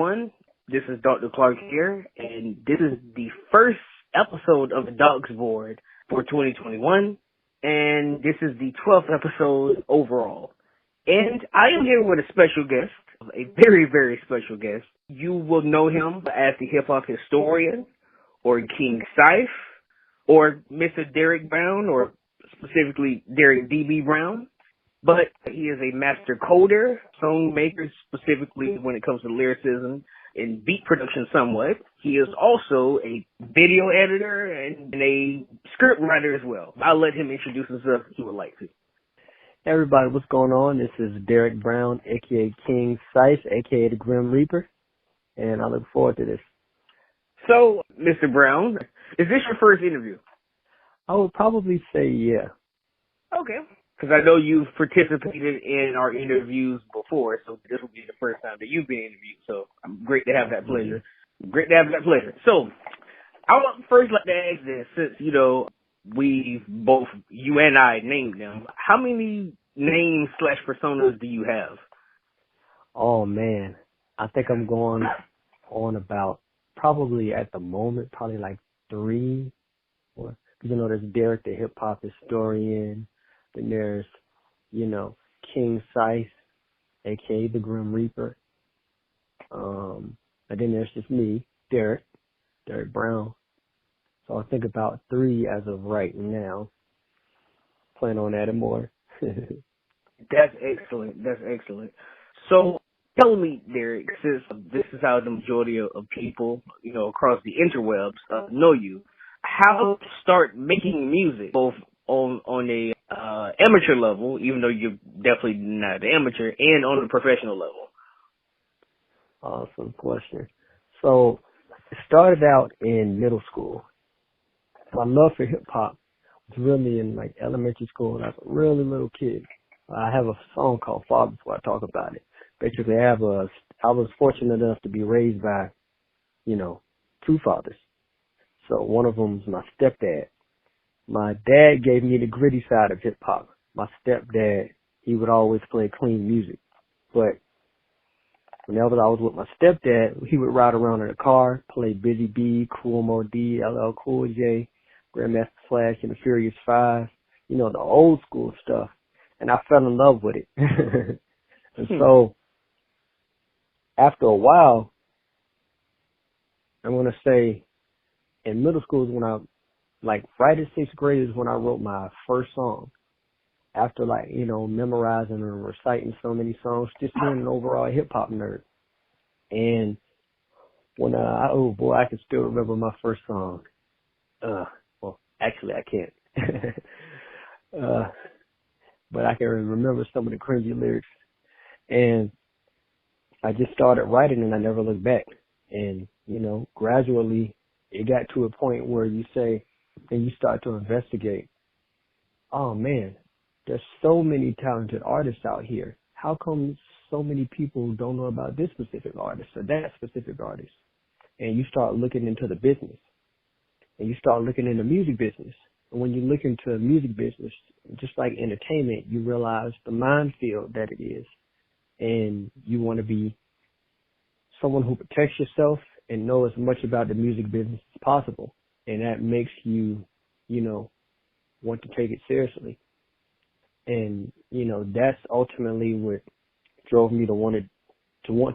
everyone. This is Dr. Clark here, and this is the first episode of the Dogs Board for 2021, and this is the 12th episode overall. And I am here with a special guest, a very, very special guest. You will know him as the hip-hop historian, or King Scythe, or Mr. Derek Brown, or specifically Derek D.B. Brown. But he is a master coder, song maker, specifically when it comes to lyricism and beat production somewhat. He is also a video editor and a script writer as well. I'll let him introduce himself if he would like to. Hey everybody, what's going on? This is Derek Brown, a.k.a. King Scythe, a.k.a. the Grim Reaper, and I look forward to this. So, Mr. Brown, is this your first interview? I would probably say yeah. Okay. Because I know you've participated in our interviews before, so this will be the first time that you've been interviewed. So I'm great to have that pleasure. Great to have that pleasure. So I would first like to ask this, since, we both, you and I, named them. How many names / personas do you have? Oh, man. I think I'm going on about, probably at the moment, probably like 3. Or, there's Derek, the hip-hop historian. Then there's, King Scythe, a.k.a. the Grim Reaper. And then there's just me, Derek Brown. So I think about 3 as of right now. Plan on adding more. That's excellent. That's excellent. So tell me, Derek, since this is how the majority of people, across the interwebs know you, how to start making music, both on a amateur level, even though you're definitely not an amateur, and on a professional level? Awesome question. So it started out in middle school. My love for hip hop was really in like elementary school when I was a really little kid. I have a song called Father before I talk about it. Basically, I was fortunate enough to be raised by, 2 fathers. So one of them was my stepdad. My dad gave me the gritty side of hip hop. My stepdad, he would always play clean music. But whenever I was with my stepdad, he would ride around in a car, play Busy Bee, Cool Mo D, LL Cool J, Grandmaster Flash, and the Furious Five, the old school stuff. And I fell in love with it. And so after a while, I'm going to say in middle school is when right in 6th grade is when I wrote my first song. After memorizing and reciting so many songs, just being an overall hip hop nerd. And when I can still remember my first song. Well, actually I can't. But I can remember some of the cringy lyrics. And I just started writing and I never looked back. And, gradually it got to a point where you say, and you start to investigate, oh man, there's so many talented artists out here. How come so many people don't know about this specific artist or that specific artist? And you start looking into the business. And you start looking into music business. And when you look into music business, just like entertainment, you realize the minefield that it is. And you want to be someone who protects yourself and know as much about the music business as possible. And that makes you, want to take it seriously. And, that's ultimately what drove me to want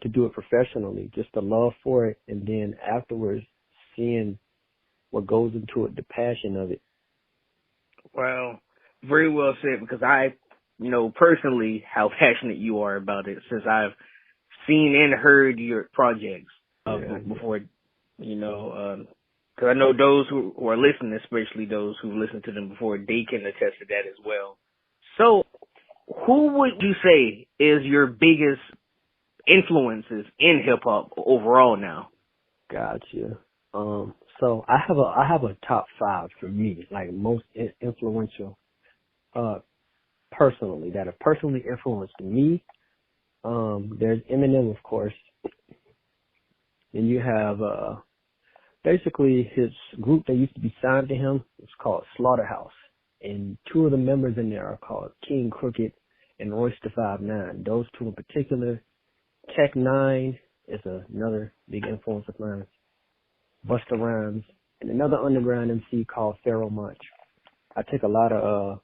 to do it professionally, just the love for it. And then afterwards, seeing what goes into it, the passion of it. Well, very well said, because I know personally how passionate you are about it, since I've seen and heard your projects before, because I know those who are listening, especially those who listened to them before, they can attest to that as well. So who would you say is your biggest influences in hip hop overall now? Gotcha. So I have a top 5 for me, like most influential, personally, that have personally influenced me. There's Eminem, of course. Then you have, basically his group that used to be signed to him is called Slaughterhouse. And 2 of the members in there are called King Crooked and Royce da 5'9". Those 2 in particular, Tech 9, is another big influence of mine. Busta Rhymes, and another underground MC called Pharaoh Monch. I take a lot of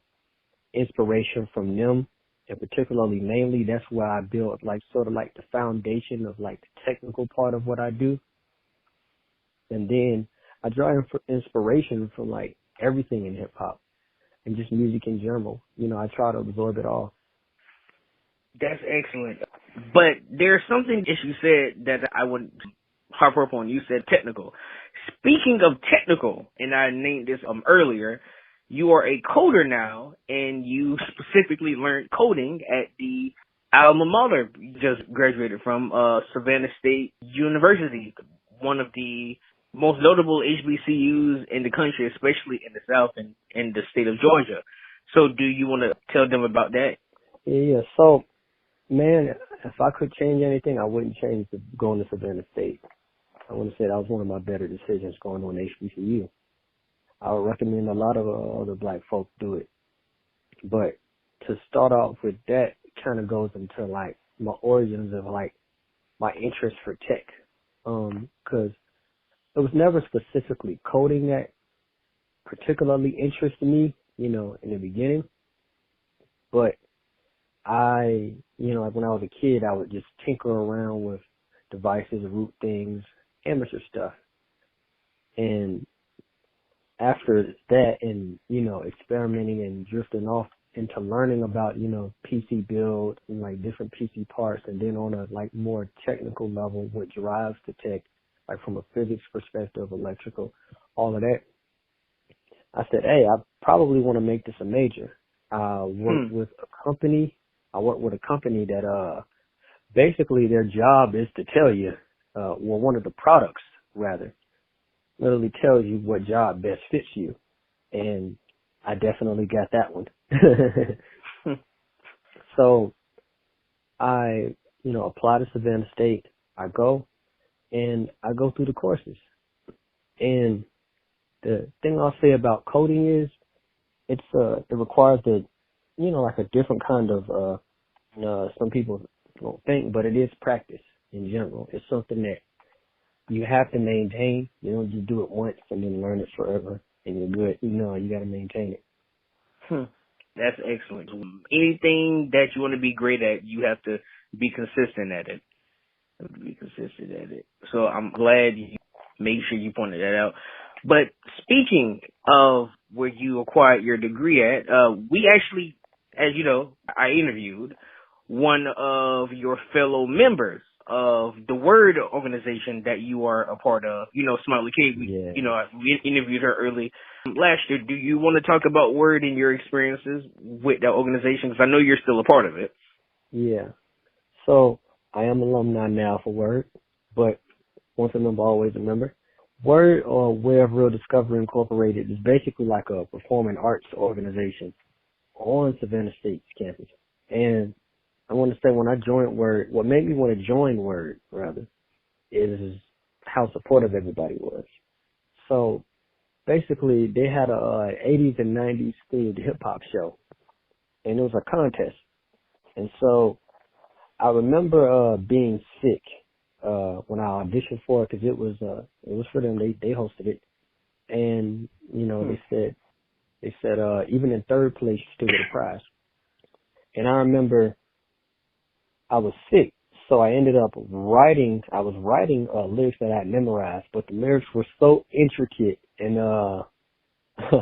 inspiration from them, and particularly mainly that's where I built like sort of like the foundation of like the technical part of what I do. And then I draw inspiration from like everything in hip hop and just music in general. You know, I try to absorb it all. That's excellent. But there's something that you said that I would harp up on. You said technical. Speaking of technical, and I named this earlier, you are a coder now, and you specifically learned coding at the alma mater you just graduated from, Savannah State University, one of the most notable HBCUs in the country, especially in the South and in the state of Georgia. So do you want to tell them about that? Yeah. So, man, if I could change anything, I wouldn't change going to Savannah State. I want to say that was one of my better decisions going on HBCU. I would recommend a lot of other black folks do it. But to start off with that, it kind of goes into like my origins of like my interest for tech. 'Cause it was never specifically coding that particularly interested me, you know, in the beginning. But like when I was a kid, I would just tinker around with devices, root things, amateur stuff. And after that and, experimenting and drifting off into learning about, PC build and like different PC parts, and then on a like more technical level what drives the tech, like from a physics perspective, electrical, all of that, I said, hey, I probably want to make this a major. I worked with a company that basically their job is to tell you, one of the products rather, literally tells you what job best fits you. And I definitely got that one. So I, apply to Savannah State. I go through the courses. And the thing I'll say about coding is it requires like a different kind of, some people don't think, but it is practice in general. It's something that you have to maintain. You don't just do it once and then learn it forever and you're good. You got to maintain it. That's excellent. Anything that you want to be great at, you have to be consistent at it. So I'm glad you made sure you pointed that out. But speaking of where you acquired your degree at, we actually, as you know, I interviewed one of your fellow members of the Word organization that you are a part of. Smiley K. We interviewed her early last year. Do you want to talk about Word and your experiences with that organization? Because I know you're still a part of it. Yeah. So I am alumni now for Word, but once a member, always a member. Word, or Way of Real Discovery Incorporated, is basically like a performing arts organization on Savannah State's campus. And I want to say when I joined Word, what made me want to join Word, rather, is how supportive everybody was. So basically, they had a 80s and 90s themed hip-hop show, and it was a contest. And so I remember being sick when I auditioned for it, because it was for them. They hosted it, and they said even in third place you still get a prize. And I remember I was sick, so I ended up writing. I was writing lyrics that I had memorized, but the lyrics were so intricate and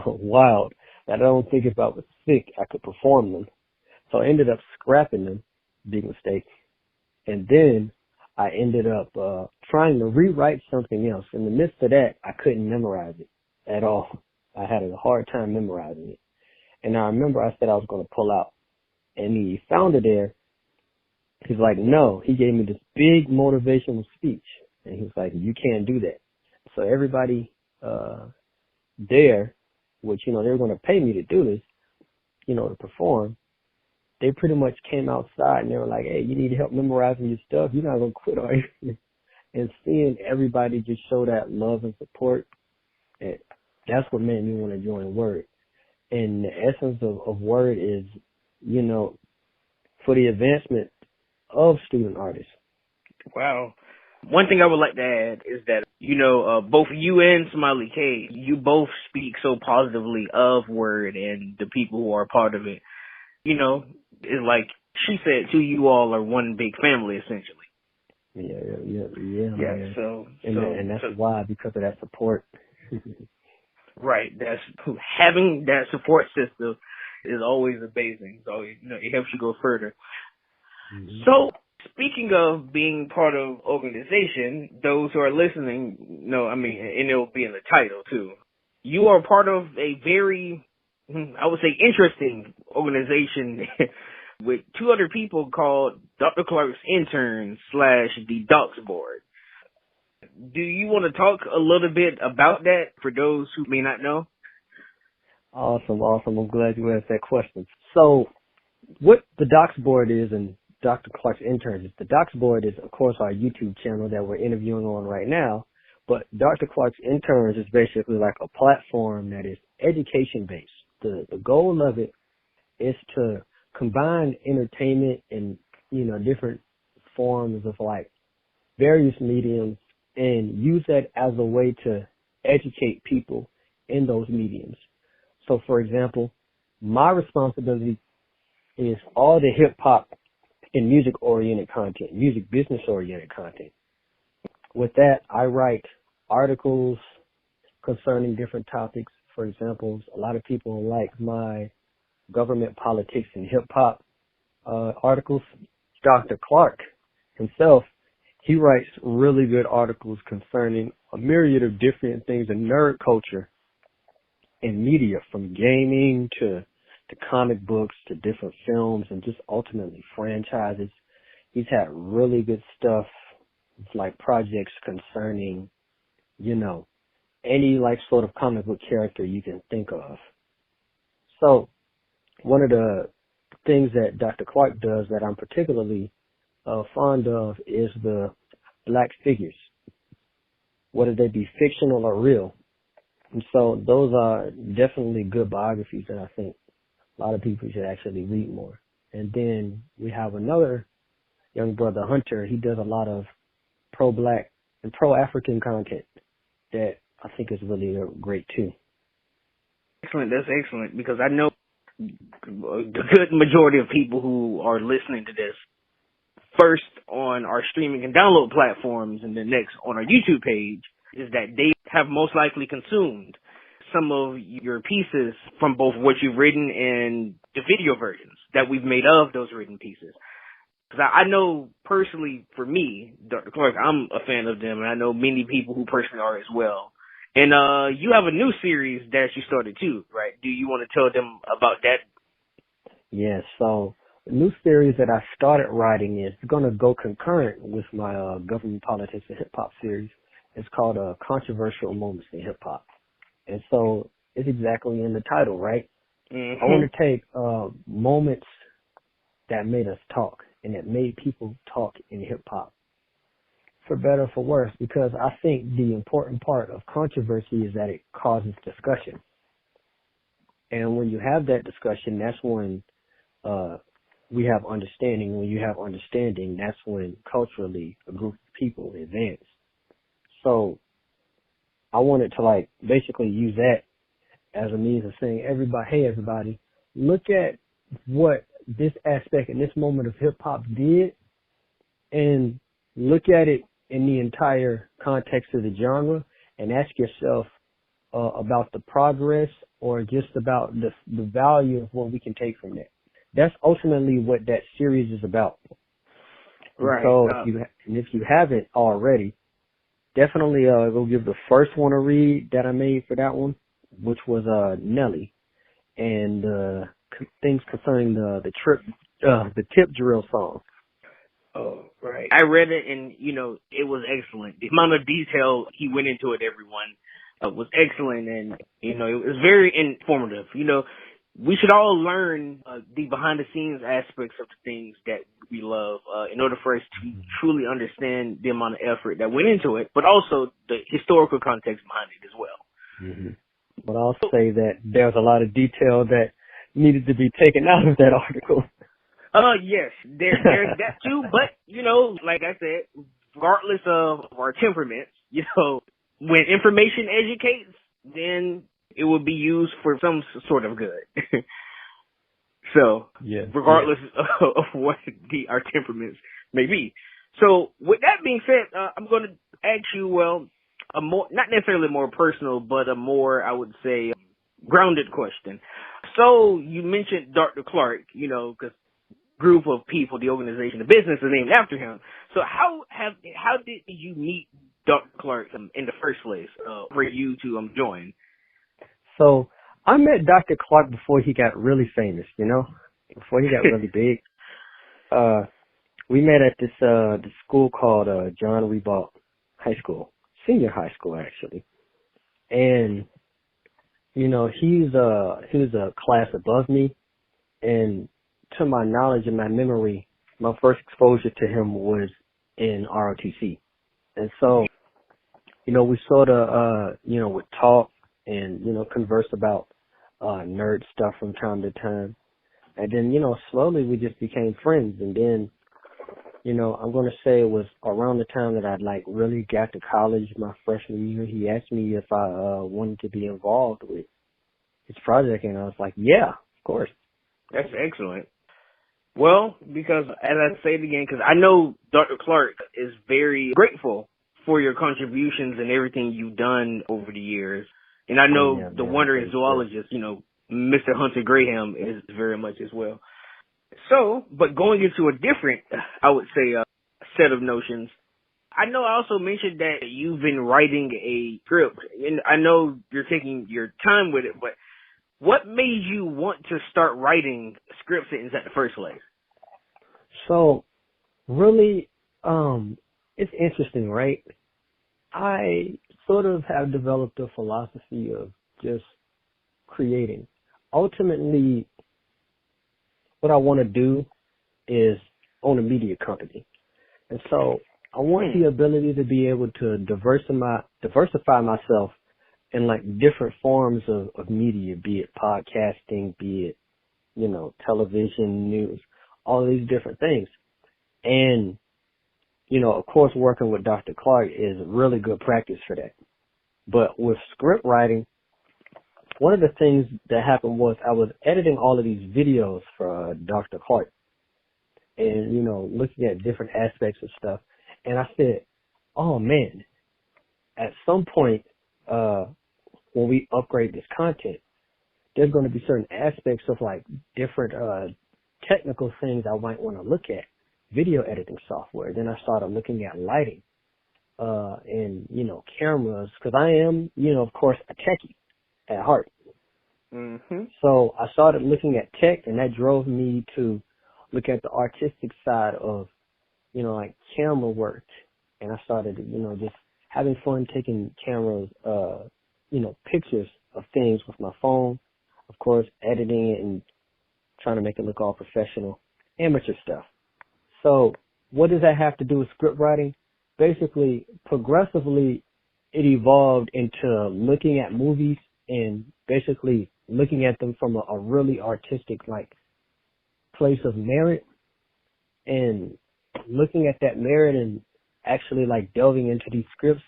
wild that I don't think if I was sick I could perform them. So I ended up scrapping them, big mistake. And then I ended up trying to rewrite something else. In the midst of that, I couldn't memorize it at all. I had a hard time memorizing it. And I remember I said I was going to pull out. And the founder there, he's like, no. He gave me this big motivational speech. And he was like, you can't do that. So everybody there, which, they were going to pay me to do this, to perform, they pretty much came outside and they were like, hey, you need help memorizing your stuff. You're not going to quit, are you? And seeing everybody just show that love and support, that's what made me want to join Word. And the essence of Word is, for the advancement of student artists. Wow. One thing I would like to add is that, both you and Smiley K, you both speak so positively of Word and the people who are a part of it. It's like she said, too, you all are one big family, essentially. Yeah, man. And that's why, because of that support. Right. That's having that support system is always amazing. So, it helps you go further. Mm-hmm. So, speaking of being part of organization, those who are listening, and it'll be in the title too. You are part of a very, I would say, interesting organization with two other people called Dr. Clark's Interns / the Docs Board. Do you want to talk a little bit about that for those who may not know? Awesome. I'm glad you asked that question. So, what the Docs Board is and Dr. Clark's Interns is, the Docs Board is, of course, our YouTube channel that we're interviewing on right now. But Dr. Clark's Interns is basically like a platform that is education-based. The goal of it is to combine entertainment and, different forms of like various mediums and use that as a way to educate people in those mediums. So, for example, my responsibility is all the hip-hop and music-oriented content, music business-oriented content. With that, I write articles concerning different topics. For example, a lot of people like my government, politics, and hip-hop articles. Dr. Clark himself, he writes really good articles concerning a myriad of different things in nerd culture and media, from gaming to comic books to different films and just ultimately franchises. He's had really good stuff, like projects concerning, any like sort of comic book character you can think of. So one of the things that Dr. Clark does that I'm particularly fond of is the black figures, whether they be fictional or real. And so those are definitely good biographies that I think a lot of people should actually read more. And then we have another young brother, Hunter. He does a lot of pro-black and pro-African content that I think is really great too. Excellent. That's excellent, because I know the good majority of people who are listening to this, first on our streaming and download platforms and then next on our YouTube page, is that they have most likely consumed some of your pieces from both what you've written and the video versions that we've made of those written pieces. Because I know personally, for me, Dr. Clark, I'm a fan of them, and I know many people who personally are as well. And you have a new series that you started too, right? Do you want to tell them about that? Yes. So the new series that I started writing is going to go concurrent with my government, politics, and hip hop series. It's called Controversial Moments in Hip Hop. And so it's exactly in the title, right? Mm-hmm. I want to take moments that made us talk and that made people talk in hip hop, for better or for worse, because I think the important part of controversy is that it causes discussion. And when you have that discussion, that's when we have understanding. When you have understanding, that's when culturally a group of people advance. So I wanted to basically use that as a means of saying, hey everybody, look at what this aspect and this moment of hip hop did, and look at it in the entire context of the genre, and ask yourself about the progress or just about the value of what we can take from that. That's ultimately what that series is about. Right. So if you haven't already, definitely go give the first one a read that I made for that one, which was Nelly, and things concerning the tip drill song. Oh, right. I read it, and it was excellent. The amount of detail he went into it, everyone, was excellent, and it was very informative. We should all learn the behind-the-scenes aspects of the things that we love in order for us to truly understand the amount of effort that went into it, but also the historical context behind it as well. Mm-hmm. But I'll say that there's a lot of detail that needed to be taken out of that article. Yes, there's that too, but, like I said, regardless of our temperaments, when information educates, then it will be used for some sort of good. So, regardless of what our temperaments may be. So, with that being said, I'm going to ask you, a more, not necessarily more personal, but a more, I would say, grounded question. So, you mentioned Dr. Clark, because group of people, the organization, the business is named after him. So, how did you meet Dr. Clark in the first place for you to join? So, I met Dr. Clark before he got really famous, before he got really big. We met at this school called John Rebault High School, senior high school actually. And he was a class above me, and to my knowledge and my memory, my first exposure to him was in ROTC. And so, we sort of would talk and converse about nerd stuff from time to time. And then, slowly we just became friends. And then, I'm going to say it was around the time that I'd really got to college my freshman year. He asked me if I wanted to be involved with his project. And I was like, yeah, of course. That's excellent. Well, because as I say it again, because I know Dr. Clark is very grateful for your contributions and everything you've done over the years. And I know the wandering zoologist, Mr. Hunter Graham is very much as well. So, but going into a different, I would say, set of notions, I know I also mentioned that you've been writing a script, and I know you're taking your time with it, but what made you want to start writing script scenes at the first place? So, really, it's interesting, right? I sort of have developed a philosophy of just creating. Ultimately, what I want to do is own a media company. And so I want the ability to be able to diversify myself in different forms of media, be it podcasting, be it, television, news, all these different things. And, of course, working with Dr. Clark is really good practice for that. But with script writing, one of the things that happened was I was editing all of these videos for Dr. Clark and, looking at different aspects of stuff. And I said, oh, man, at some point, when we upgrade this content, there's going to be certain aspects of different technical things I might want to look at, video editing software. Then I started looking at lighting and, cameras, because I am, of course, a techie at heart. Mm-hmm. So I started looking at tech, and that drove me to look at the artistic side of, camera work. And I started, just having fun taking cameras, pictures of things with my phone, of course, editing it and trying to make it look all professional, amateur stuff. So what does that have to do with script writing? Basically, progressively, it evolved into looking at movies and basically looking at them from a really artistic, place of merit, and looking at that merit and actually, delving into these scripts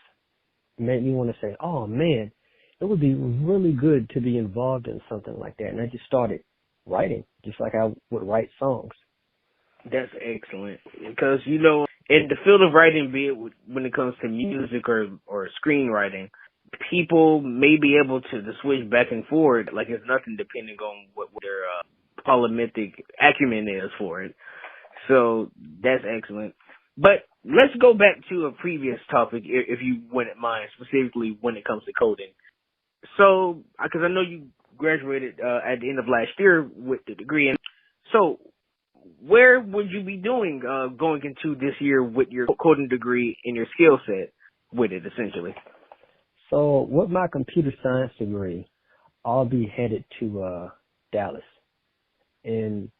made me want to say, oh, man, it would be really good to be involved in something like that. And I just started writing, just like I would write songs. That's excellent. Because, in the field of writing, be it when it comes to music or screenwriting, people may be able to switch back and forth like it's nothing, depending on what their polymetric acumen is for it. So that's excellent. But let's go back to a previous topic, if you wouldn't mind, specifically when it comes to coding. So, because I know you graduated at the end of last year with the degree, and so where would you be doing going into this year with your coding degree and your skill set with it, essentially? So with my computer science degree, I'll be headed to Dallas, and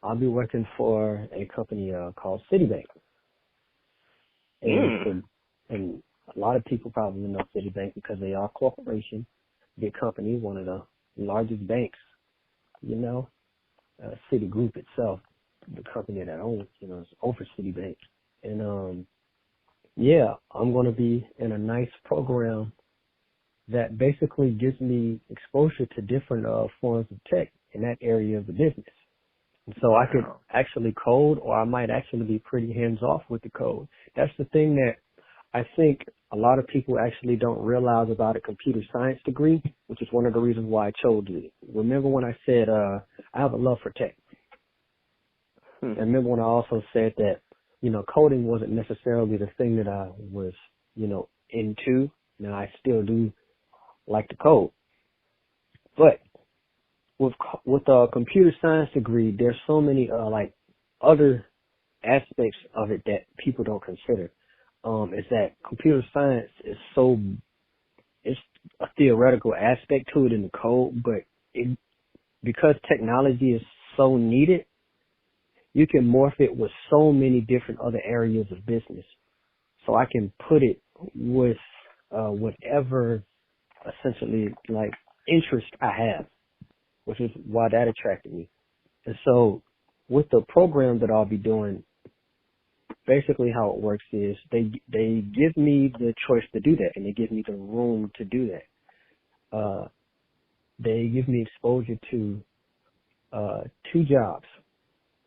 I'll be working for a company called Citibank. And a lot of people probably know Citibank because they are a corporation, big company, one of the largest banks, Citigroup itself, the company that owns, is over Citibank. And yeah, I'm going to be in a nice program that basically gives me exposure to different forms of tech in that area of the business. And so I could Wow. actually code, or I might actually be pretty hands off with the code. That's the thing that I think a lot of people actually don't realize about a computer science degree, which is one of the reasons why I chose it. Remember when I said I have a love for tech? And remember when I also said that, coding wasn't necessarily the thing that I was, into. Now I still do like to code. But with a computer science degree, there's so many other aspects of it that people don't consider. Is that computer science is it's a theoretical aspect to it in the code, but because technology is so needed, you can morph it with so many different other areas of business. So I can put it with whatever essentially interest I have, which is why that attracted me. And so with the program that I'll be doing, basically how it works is they give me the choice to do that, and they give me the room to do that. They give me exposure to 2 jobs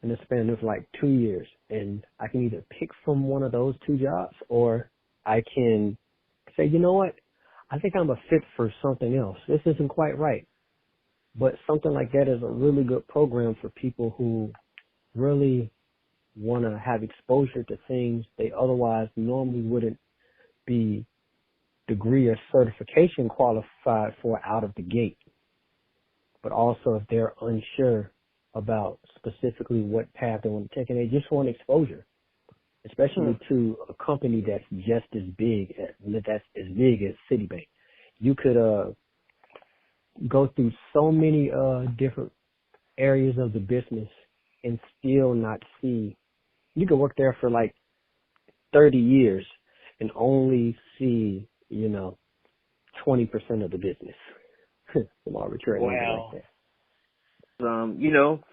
in the span of 2 years, and I can either pick from one of those 2 jobs, or I can say, you know what, I think I'm a fit for something else. This isn't quite right. But something like that is a really good program for people who really want to have exposure to things they otherwise normally wouldn't be degree or certification qualified for out of the gate. But also if they're unsure about specifically what path they want to take, and they just want exposure, especially to a company that's just as big as Citibank. You could go through so many different areas of the business and still not see. You could work there for 30 years and only see 20% of the business. Some arbitrary number like that.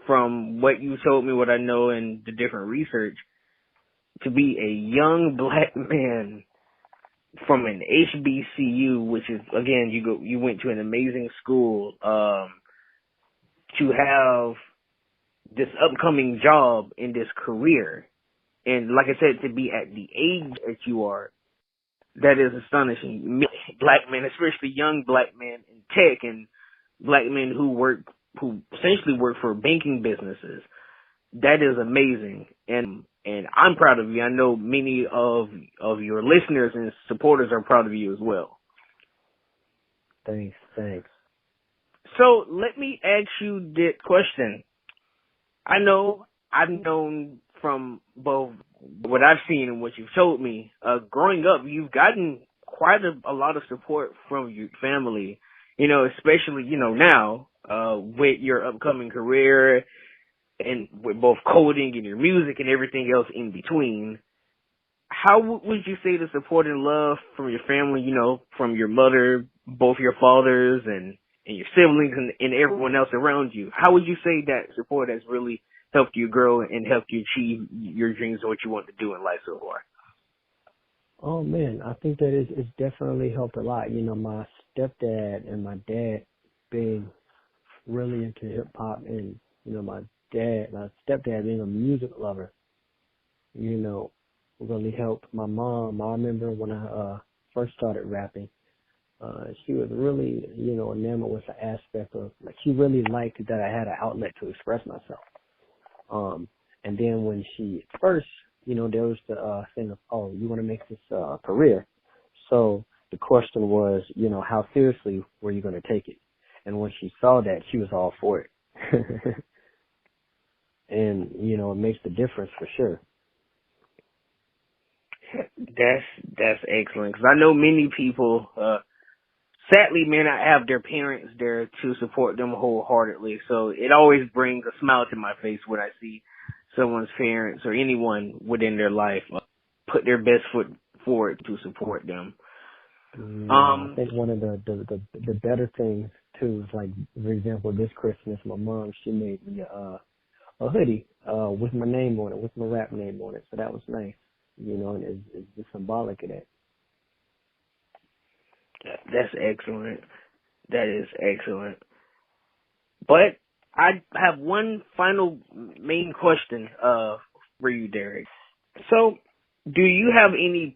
From what you told me, what I know and the different research, to be a young black man from an HBCU, which is, again, you went to an amazing school, to have this upcoming job in this career, and like I said, to be at the age that you are, that is astonishing. Black men, especially young black men in tech, and black men who essentially work for banking businesses. That is amazing, and I'm proud of you. I know many of your listeners and supporters are proud of you as well. Thanks. So let me ask you this question. I know I've known from both what I've seen and what you've told me, growing up, you've gotten quite a lot of support from your family, especially, now, with your upcoming career and with both coding and your music and everything else in between. How would you say the support and love from your family, from your mother, both your fathers and your siblings and everyone else around you, how would you say that support has really helped you grow and helped you achieve your dreams and what you want to do in life so far? Oh man, I think that it's definitely helped a lot. My stepdad and my dad being really into hip hop, and my stepdad being a music lover, really helped. My mom, I remember when I first started rapping, she was really, enamored with the aspect of, she really liked that I had an outlet to express myself. And then when she first, there was the thing of, oh, you want to make this career. So the question was, how seriously were you going to take it? And when she saw that, she was all for it. And, it makes the difference for sure. That's excellent, because I know many people, sadly, may not have their parents there to support them wholeheartedly. So it always brings a smile to my face when I see someone's parents or anyone within their life put their best foot forward to support them. I think one of the better things too is, for example, this Christmas, my mom, she made me a hoodie with my name on it, with my rap name on it. So that was nice. and it's just symbolic of that. That's excellent. That is excellent. But I have one final main question for you, Derek. So, do you have any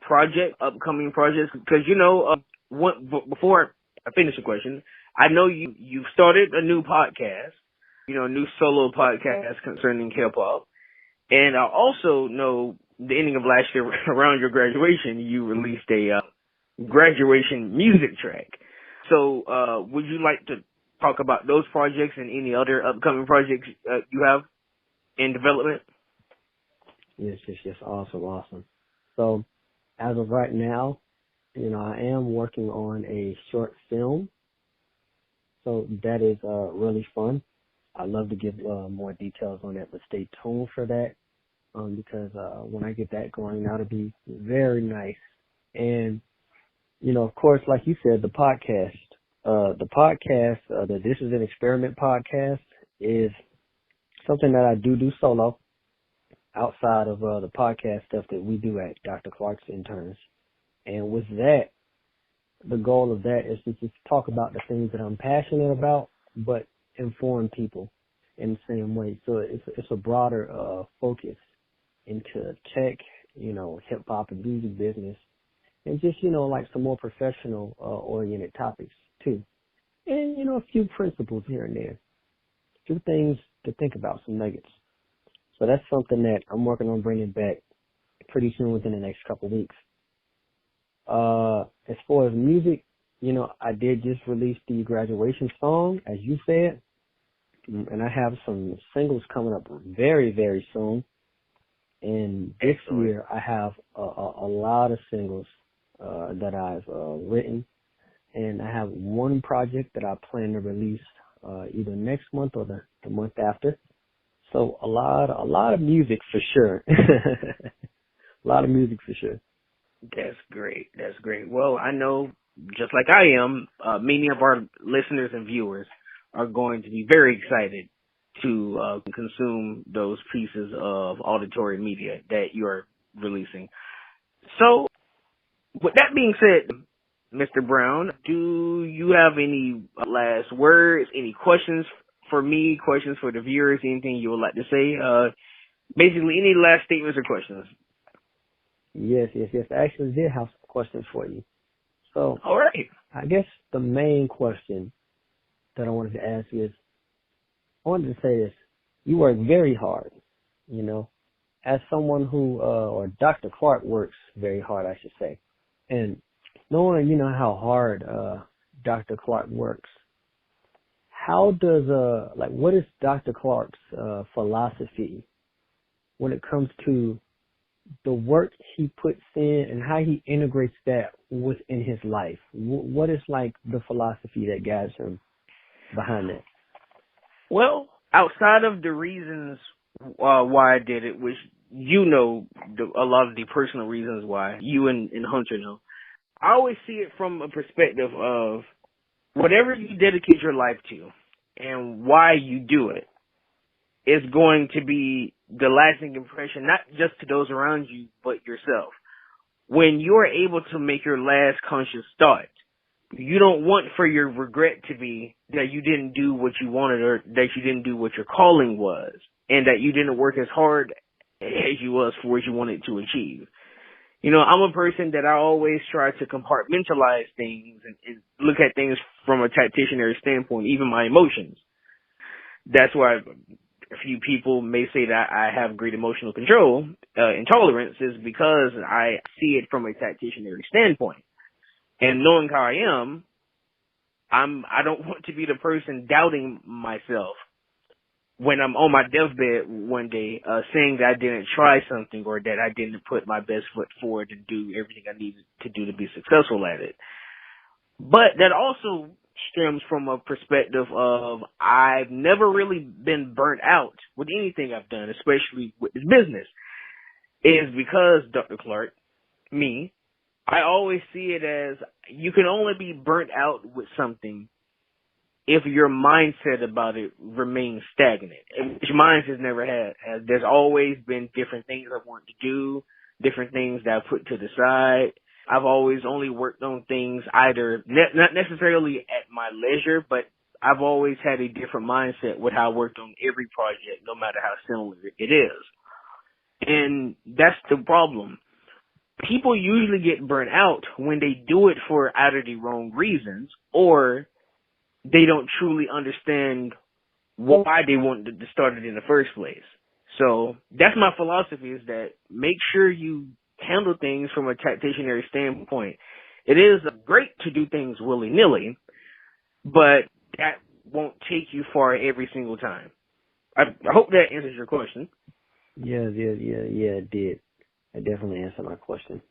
upcoming projects? Because before I finish the question, I know you've started a new podcast, a new solo podcast concerning hip hop, and I also know the ending of last year, around your graduation, you released a graduation music track. So, would you like to talk about those projects and any other upcoming projects you have in development? Yes. Awesome. So, as of right now, I am working on a short film. So that is really fun. I'd love to give more details on that, but stay tuned for that because when I get that going, that'll be very nice. And, of course, like you said, the podcast, the This Is an Experiment podcast is something that I do solo outside of the podcast stuff that we do at Dr. Clark's Interns. And with that, the goal of that is to just talk about the things that I'm passionate about, but inform people in the same way. So it's a broader focus into tech, hip hop and music business, and just, like some more professional oriented topics too. And, a few principles here and there. A few things to think about, some nuggets. So that's something that I'm working on bringing back pretty soon within the next couple of weeks. As far as music, I did just release the graduation song, as you said, and I have some singles coming up very, very soon. And this year I have a lot of singles that I've written, and I have one project that I plan to release either next month or the month after. So a lot of music for sure. A lot of music for sure. That's great. Well, I know, just like I am, many of our listeners and viewers are going to be very excited to consume those pieces of auditory media that you're releasing. So, with that being said, Mr. Brown, do you have any last words, any questions for me, questions for the viewers, anything you would like to say? Basically, any last statements or questions? Yes. I actually did have some questions for you. So, all right. I guess the main question that I wanted to ask is, I wanted to say this. You work very hard, as someone who, or Dr. Clark works very hard, I should say. And knowing, how hard Dr. Clark works, how does, what is Dr. Clark's philosophy when it comes to the work he puts in and how he integrates that within his life? What is the philosophy that guides him behind that? Well, outside of the reasons why I did it, which a lot of the personal reasons why you and Hunter know, I always see it from a perspective of whatever you dedicate your life to and why you do it is going to be the lasting impression, not just to those around you, but yourself. When you're able to make your last conscious thought, you don't want for your regret to be that you didn't do what you wanted or that you didn't do what your calling was and that you didn't work as hard as you was for what you wanted to achieve. I'm a person that I always try to compartmentalize things and look at things from a tacticianary standpoint, even my emotions. That's why a few people may say that I have great emotional control, intolerance, is because I see it from a tacticianary standpoint. And knowing how I am, I don't want to be the person doubting myself when I'm on my deathbed one day, saying that I didn't try something or that I didn't put my best foot forward to do everything I needed to do to be successful at it. But that also stems from a perspective of I've never really been burnt out with anything I've done, especially with this business. Is because, Dr. Clark, I always see it as you can only be burnt out with something if your mindset about it remains stagnant. Which mine has never had. There's always been different things I want to do, different things that I put to the side. I've always only worked on things either not necessarily at my leisure, but I've always had a different mindset with how I worked on every project, no matter how similar it is. And that's the problem. People usually get burnt out when they do it for either the wrong reasons or they don't truly understand why they wanted to start it in the first place. So that's my philosophy, is that make sure you handle things from a tacticianary standpoint. It is great to do things willy-nilly, but that won't take you far every single time. I hope that answers your question. Yeah, it did. It definitely answered my question.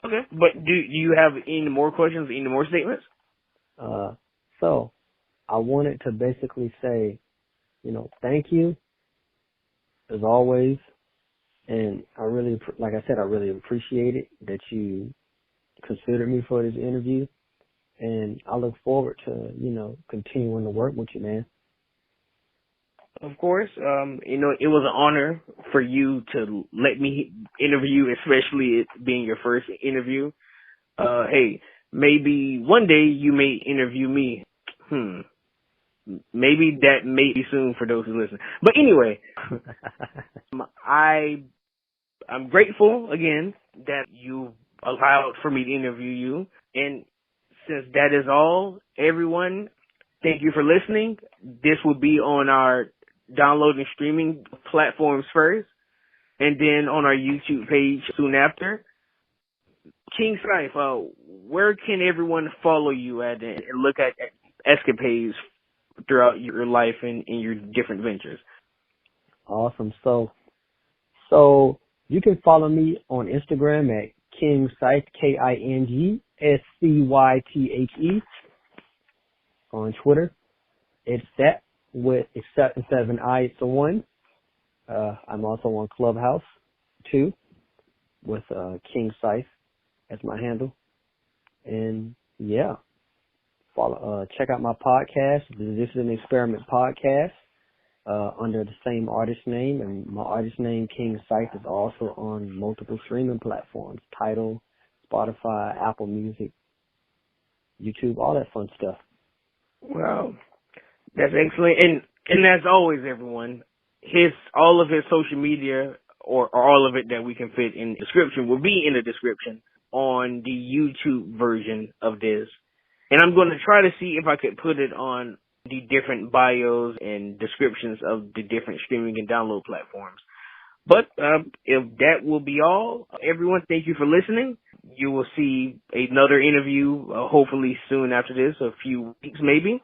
Okay, but do you have any more questions, any more statements? So I wanted to basically say, thank you as always. And I really, like I said, I really appreciate it that you considered me for this interview. And I look forward to, continuing to work with you, man. Of course. It was an honor for you to let me interview, especially it being your first interview. Hey, maybe one day you may interview me. Maybe that may be soon for those who listen. But anyway, I'm grateful again that you allowed for me to interview you. And since that is all, everyone, thank you for listening. This will be on our download and streaming platforms first, and then on our YouTube page soon after. King Scythe, where can everyone follow you at and look at escapades throughout your life and in your different ventures? Awesome. So you can follow me on Instagram at King Scythe, KINGSCYTHE. On Twitter, it's that except instead of an I, it's a 1. I'm also on Clubhouse too, with King Scythe as my handle. And yeah, check out my podcast. This is an experiment podcast under the same artist name, and my artist name, King Scythe, is also on multiple streaming platforms: Tidal, Spotify, Apple Music, YouTube, all that fun stuff. Wow, that's excellent. And as always, everyone, all of his social media or all of it that we can fit in the description will be in the description on the YouTube version of this. And I'm going to try to see if I could put it on the different bios and descriptions of the different streaming and download platforms. But if that will be all, everyone, thank you for listening. You will see another interview hopefully soon after this, a few weeks maybe.